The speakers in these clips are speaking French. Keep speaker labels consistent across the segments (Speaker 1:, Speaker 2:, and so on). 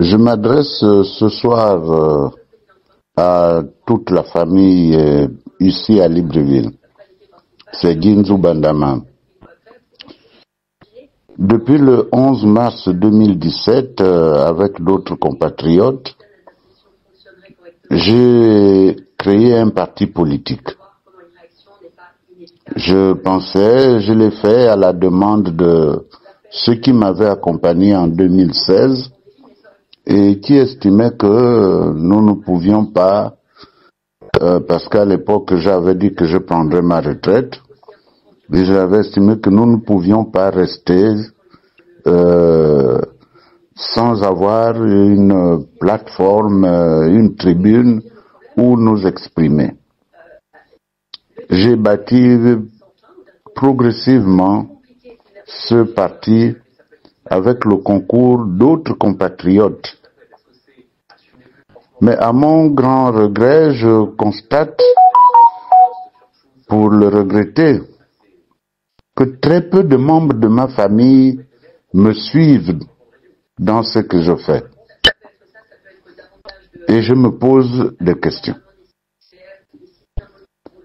Speaker 1: Je m'adresse ce soir à toute la famille ici à Libreville. C'est Ginzu Bandama. Depuis le 11 mars 2017, avec d'autres compatriotes, j'ai créé un parti politique. Je l'ai fait à la demande de ceux qui m'avaient accompagné en 2016 et qui estimaient que nous ne pouvions pas, parce qu'à l'époque j'avais dit que je prendrais ma retraite, et j'avais estimé que nous ne pouvions pas rester sans avoir une plateforme, une tribune où nous exprimer. J'ai bâti progressivement ce parti avec le concours d'autres compatriotes. Mais à mon grand regret, je constate, pour le regretter, que très peu de membres de ma famille me suivent dans ce que je fais. Et je me pose des questions.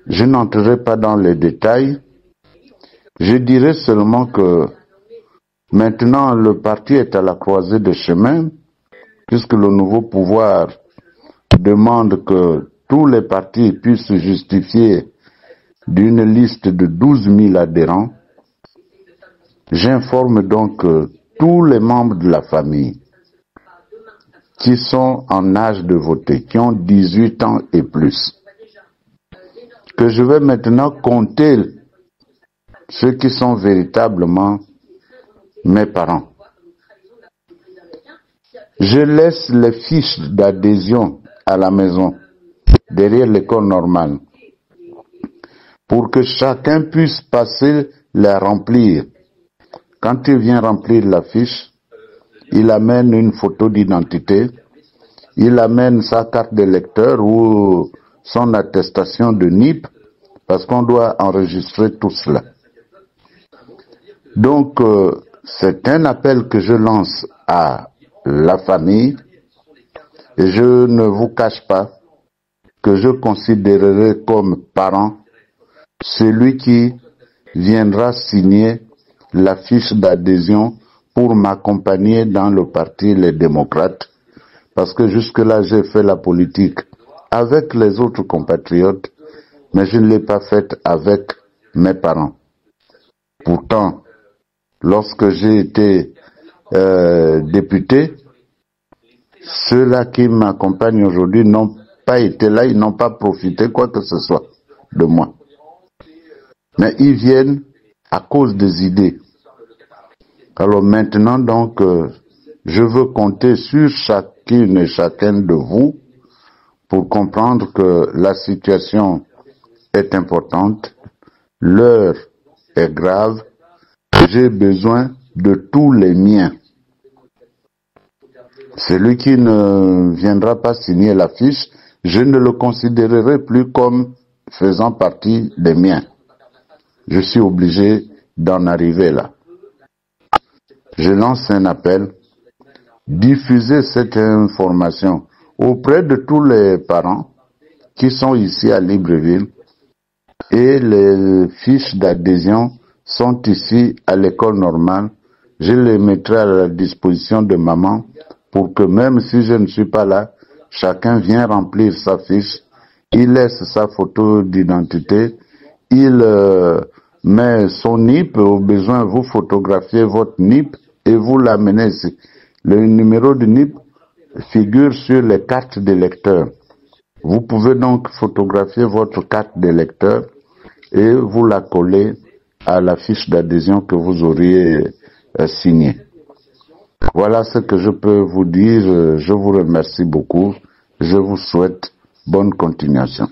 Speaker 1: Je n'entrerai pas dans les détails. Je dirais seulement que maintenant le parti est à la croisée des chemins, puisque le nouveau pouvoir demande que tous les partis puissent se justifier d'une liste de 12 000 adhérents. J'informe donc tous les membres de la famille qui sont en âge de voter, qui ont 18 ans et plus, que je vais maintenant compter ceux qui sont véritablement mes parents. Je laisse les fiches d'adhésion à la maison, derrière l'école normale, pour que chacun puisse passer la remplir. Quand il vient remplir la fiche, il amène une photo d'identité, il amène sa carte d'électeur ou son attestation de NIP, parce qu'on doit enregistrer tout cela. Donc, c'est un appel que je lance à la famille, et je ne vous cache pas que je considérerai comme parent celui qui viendra signer la fiche d'adhésion pour m'accompagner dans le parti Les Démocrates, parce que jusque-là j'ai fait la politique avec les autres compatriotes, mais je ne l'ai pas faite avec mes parents. Pourtant, lorsque j'ai été député, ceux-là qui m'accompagnent aujourd'hui n'ont pas été là, ils n'ont pas profité quoi que ce soit de moi. Mais ils viennent à cause des idées. Alors maintenant donc, je veux compter sur chacune et chacun de vous pour comprendre que la situation est importante, l'heure est grave, j'ai besoin de tous les miens. Celui qui ne viendra pas signer la fiche, je ne le considérerai plus comme faisant partie des miens. Je suis obligé d'en arriver là. Je lance un appel, diffusez cette information auprès de tous les parents qui sont ici à Libreville, et les fiches d'adhésion sont ici à l'école normale. Je les mettrai à la disposition de maman pour que même si je ne suis pas là, chacun vient remplir sa fiche, il laisse sa photo d'identité, il met son NIP, au besoin vous photographiez votre NIP et vous l'amenez ici. Le numéro de NIP figure sur les cartes d'électeurs. Vous pouvez donc photographier votre carte d'électeur et vous la collez à la fiche d'adhésion que vous auriez signée. Voilà ce que je peux vous dire. Je vous remercie beaucoup. Je vous souhaite bonne continuation.